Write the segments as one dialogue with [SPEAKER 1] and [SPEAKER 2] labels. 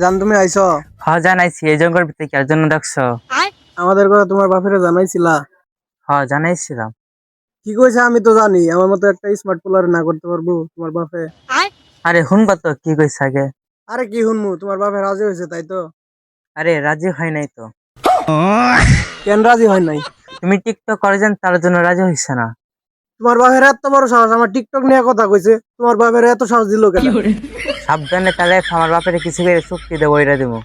[SPEAKER 1] জান তুমি আইছো?
[SPEAKER 2] হ্যাঁ জানাইছি, এই জঙ্গল ভিতরে কি আর জন্য ডাকছো?
[SPEAKER 1] আমাদের কথা তোমার বাপেরে জানাইছিলা?
[SPEAKER 2] হ্যাঁ জানাইছিলাম।
[SPEAKER 1] কি কইছে আমি তো জানি, আমার মতো একটা স্মার্ট পোলার না করতে পারবো তোমার বাপে?
[SPEAKER 2] আরে শুনবা তো কি কইছে আগে।
[SPEAKER 1] আরে কি শুনমু, তোমার বাপে রাজি হয়েছে তাই তো?
[SPEAKER 2] আরে রাজি হয় নাই তো।
[SPEAKER 1] কেন রাজি হয় নাই?
[SPEAKER 2] তুমি টিকটক করে যান তার জন্য রাজি হইছে না।
[SPEAKER 1] তোমার বাপের এত বড় সাহস আমার টিকটক নিয়ে কথা কইছে? তোমার বাপের এত সাহস দিল কেন?
[SPEAKER 2] সাবধানে তাহলে আমার বাপের কিছু করে চুক্তি দেবো, ওইটা দেবো।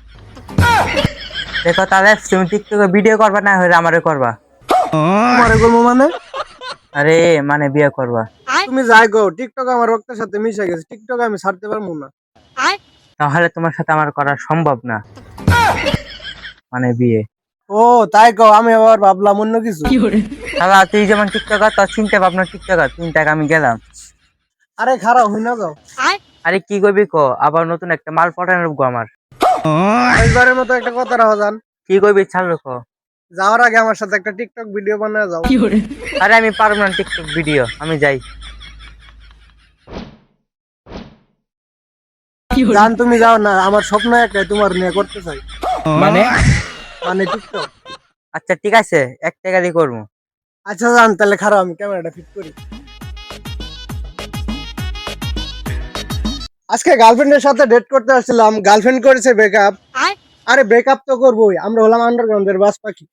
[SPEAKER 2] দেখো তাহলে তুমি টিকটকে ভিডিও করবা না হলে আমারে করবা।
[SPEAKER 1] তোমারে বলবো মানে?
[SPEAKER 2] আরে মানে বিয়ে করবা।
[SPEAKER 1] তুমি যাই গো, টিকটক আমার রক্তের সাথে মিশে গেছে, টিকটক আমি ছাড়তে পারবো না।
[SPEAKER 2] তাহলে তোমার সাথে আমার করা সম্ভব না, মানে বিয়ে।
[SPEAKER 1] ও তাই কও, আমি আবার ভাবলাম অন্য কিছু।
[SPEAKER 2] তাহলে তুই যেমন টিকটকার তোর চিন্তা ভাবনা টিকটকার, চিন্তাকে আমি গেলাম।
[SPEAKER 1] আরে খারাপ হই না যাও।
[SPEAKER 2] আরে কি করবি কো, আবার নতুন একটা মাল পটানোর গো আমার।
[SPEAKER 1] শেষবারের মতো একটা কথা রাখো জান,
[SPEAKER 2] কি করবি ছাড় কো।
[SPEAKER 1] যাওয়ার আগে আমার সাথে একটা টিকটক ভিডিও বানায় যাও।
[SPEAKER 2] আরে আমি পারবো না টিকটক ভিডিও, আমি যাই।
[SPEAKER 1] জান তুমি যাও না, আমার স্বপ্ন একটাই, তোমার নিয়ে করতে চাই।
[SPEAKER 2] মানে?
[SPEAKER 1] মানে টিকটক।
[SPEAKER 2] আচ্ছা ঠিক আছে, এক টাকা দিয়ে করবো।
[SPEAKER 1] আচ্ছা জান, তাহলে খারাপ আমি ক্যামেরাটা ফিট করি। আজকে গার্লফ্রেন্ডের সাথে ডেট করতে আসছিলাম, গার্লফ্রেন্ড করেছে ব্রেকআপ। আরে ব্রেকআপ তো করবোই, আমরা হলাম আন্ডারগ্রাউন্ডের বাস পাখি।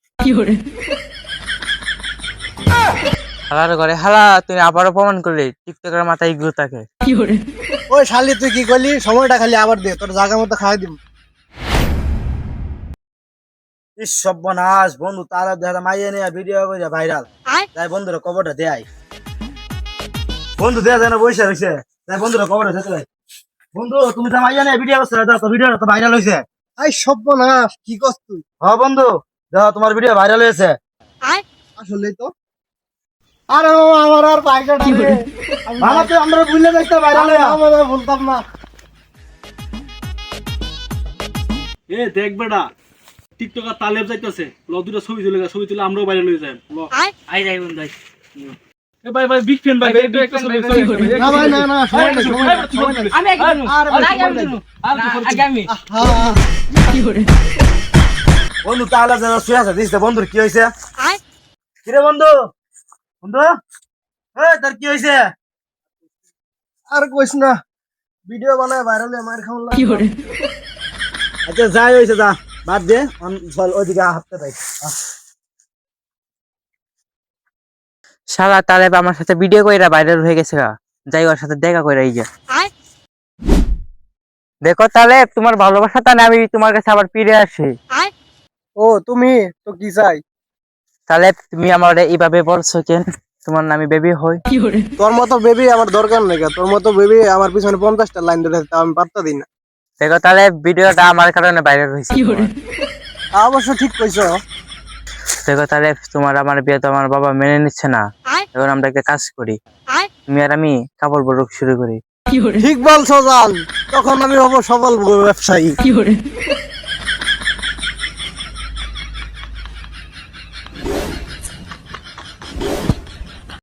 [SPEAKER 2] হালার ঘরে হালা, তুমি আবারও প্রমাণ করলে টিকটকের মাথায় ইগলু থাকে।
[SPEAKER 1] ওই শালি তুই কি করলি, সময়টা খালি আবার দে, তোর জায়গা মতো খাওয়াই দিব।
[SPEAKER 3] ইস সর্বনাশ বন্ধু, তারা দেখা মাইয়ে নিয়ে ভিডিও করে ভাইরাল। তাই বন্ধুরা কবরটা দেয়, বন্ধু দেয়া যায় না, বসে রয়েছে। তাই বন্ধুরা কবরটা যেতে যায়। বন্ধু তুমি তো মাইয়া নিয়ে ভিডিও করছো, দাও তো ভিডিওটা তো ভাইরাল হয়েছে।
[SPEAKER 1] আই সর্বনাশ, কি করছ তুই?
[SPEAKER 3] হ্যাঁ বন্ধু, দেখো তোমার ভিডিও ভাইরাল হয়েছে।
[SPEAKER 1] আসলেই তো। আরে মামা, আমার আর বাইকটা রে।
[SPEAKER 3] মামা তো আমরা ভুলে যাইতে ভাইরাল হয়ে।
[SPEAKER 1] আমরা বলতাম না।
[SPEAKER 4] এ দেখ বেটা, টিকটকার তালেব যাইতাছে, ল দুটো ছবি তুলে ছবি তুলে আমরাও বাইরে লয়ে যাই। ল
[SPEAKER 2] আই যাই বন্ধু আই।
[SPEAKER 4] এ ভাই ভাই বিগ ফ্যান ভাই, একটু একটা ছবি
[SPEAKER 1] না ভাই, না না, সময় নেই, সময় নেই, সময় নেই।
[SPEAKER 2] আমি আগে দিমু।
[SPEAKER 1] আরে ভাই,
[SPEAKER 2] আগে আমি
[SPEAKER 1] সময় নেই।
[SPEAKER 2] দিমু। আগে আমি।
[SPEAKER 1] হ্যাঁ,
[SPEAKER 3] বন্ধু তাহলে যেন শুয়ে আছে, দিস বন্ধুর কি হয়েছে? কিরে বন্ধু, বন্ধু এই তোর কি হয়েছে?
[SPEAKER 1] আর কইস না, ভিডিও বানায় ভাইরাল হয়ে মার খাওয়া লাগে।
[SPEAKER 3] আচ্ছা যাই হয়েছে, যা বাদ দে, চল ওইদিকে হাঁটতে পাই।
[SPEAKER 2] শালা তালেব আমার সাথে ভিডিও কইরা ভাইরাল হয়ে গেছে গা। যাই ওর সাথে দেখা কইরা ইয়া। দেখো তালেব, তোমার ভালোবাসা টানে আমি তোমার কাছে আবার ফিরে আসি।
[SPEAKER 1] ও তুমি তো কি চাই?
[SPEAKER 2] তালেব তুমি আমার এইভাবে বলছো কেন? তোমার নামে বেবি হই।
[SPEAKER 1] তোর মতো বেবি আমার দরকার নেই, তোর মতো বেবি আমার পিছনে 50টা লাইন ধরে আছে, তাও আমি পাত্তা দিই না।
[SPEAKER 2] দেখো তালেব, ভিডিওটা আমার কারণে ভাইরাল হয়েছে।
[SPEAKER 1] তা অবশ্য ঠিক কইছো।
[SPEAKER 2] দেখো তালেব, তোমার আমার বিয়ে তো আমার বাবা মেনে নিচ্ছে না। এখন আমরা একটা কাজ করি, তুমি আর আমি কাপড় বড় শুরু করি।
[SPEAKER 1] ঠিক বলছো জান, তখন আমি হবো সফল ব্যবসায়ী।